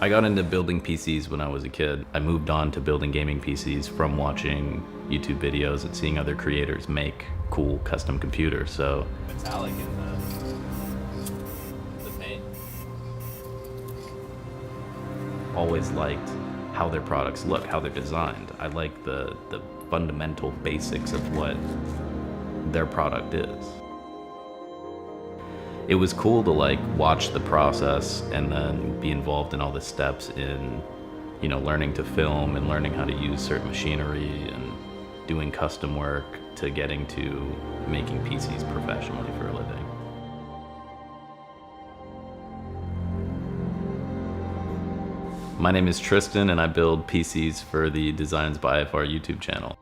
I got into building PCs when I was a kid. I moved on to building gaming PCs from watching YouTube videos and seeing other creators make cool custom computers. So metallic in the paint. Always liked how their products look, how they're designed. I like the fundamental basics of what their product is. It was cool to like watch the process and then be involved in all the steps in, you know, learning to film and learning how to use certain machinery and doing custom work to getting to making PCs professionally for a living. My name is Tristin and I build PCs for the Designs by IFR YouTube channel.